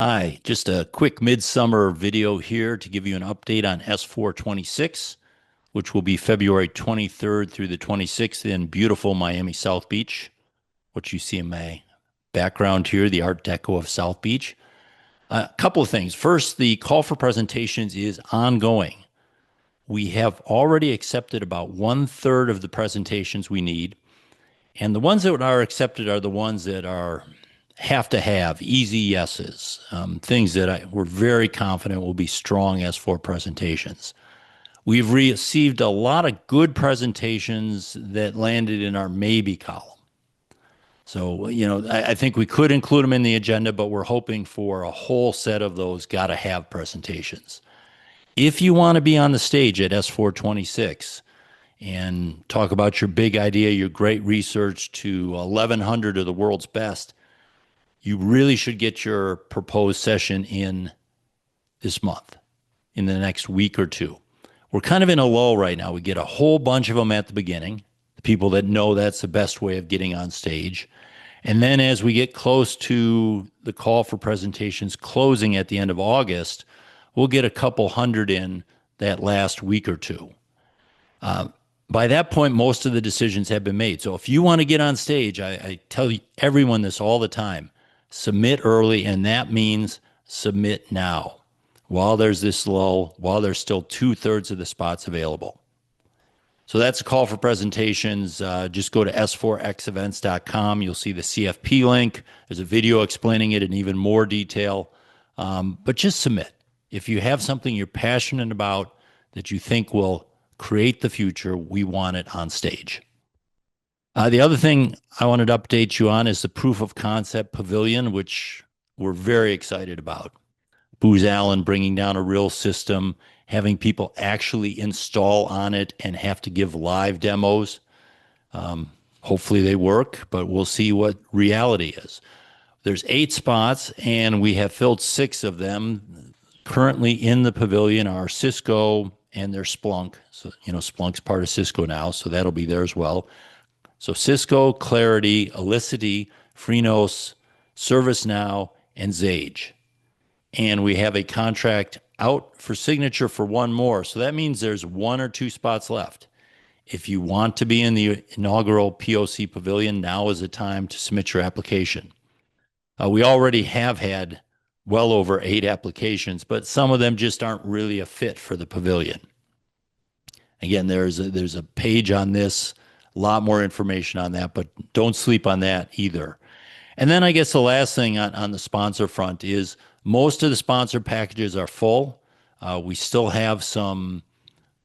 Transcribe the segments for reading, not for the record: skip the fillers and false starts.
Hi, just a quick midsummer video here to give you an update on S4 26, which will be February 23rd through the 26th in beautiful Miami South Beach. What you see in my background here, the Art Deco of South Beach. A couple of things. First, the call for presentations is ongoing. We have already accepted about 1/3 of the presentations we need. And the ones that are accepted are the ones that are have to have easy yeses, things that we're very confident will be strong S4 presentations. We've received a lot of good presentations that landed in our maybe column. So, I think we could include them in the agenda, but we're hoping for a whole set of those got to have presentations. If you want to be on the stage at S4 26 and talk about your big idea, your great research to 1,100 of the world's best, you really should get your proposed session in this month, in the next week or two. We're kind of in a lull right now. We get a whole bunch of them at the beginning, the people that know that's the best way of getting on stage. And then as we get close to the call for presentations closing at the end of August, we'll get a couple hundred in that last week or two. By that point, most of the decisions have been made. So if you want to get on stage, I tell everyone this all the time, submit early, and that means submit now while there's this lull, while there's still 2/3 of the spots available. So that's a call for presentations. Just go to s4xevents.com. You'll see the CFP link. There's a video explaining it in even more detail. But just submit. If you have something you're passionate about that you think will create the future, we want it on stage. The other thing I wanted to update you on is the proof of concept pavilion, which we're very excited about. Booz Allen bringing down a real system, having people actually install on it and have to give live demos. Hopefully they work, but we'll see what reality is. There's 8 spots, and we have filled 6 of them. Currently in the pavilion are Cisco and their Splunk. So, Splunk's part of Cisco now, so that'll be there as well. So Cisco, Clarity, Elicity, Freenos, ServiceNow, and Zage. And we have a contract out for signature for one more. So that means there's 1 or 2 spots left. If you want to be in the inaugural POC Pavilion, now is the time to submit your application. We already have had well over 8 applications, but some of them just aren't really a fit for the pavilion. Again, there's a page on this, a lot more information on that, but don't sleep on that either. And then I guess the last thing on the sponsor front is most of the sponsor packages are full. We still have some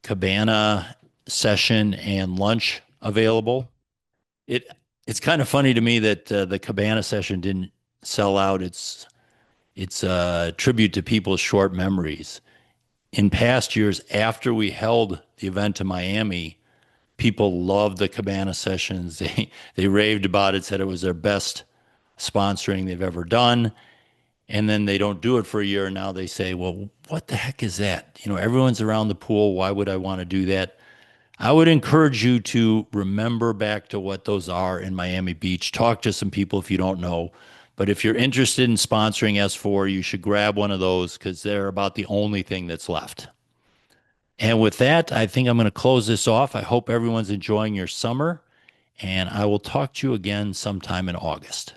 cabana session and lunch available. It's kind of funny to me that the cabana session didn't sell out. It's a tribute to people's short memories. In past years, after we held the event in Miami, people loved the cabana sessions. They raved about it, said it was their best sponsoring they've ever done. And then they don't do it for a year, and now they say, well, what the heck is that? Everyone's around the pool. Why would I want to do that? I would encourage you to remember back to what those are in Miami Beach. Talk to some people if you don't know. But if you're interested in sponsoring S4, you should grab one of those because they're about the only thing that's left. And with that, I think I'm going to close this off. I hope everyone's enjoying your summer, and I will talk to you again sometime in August.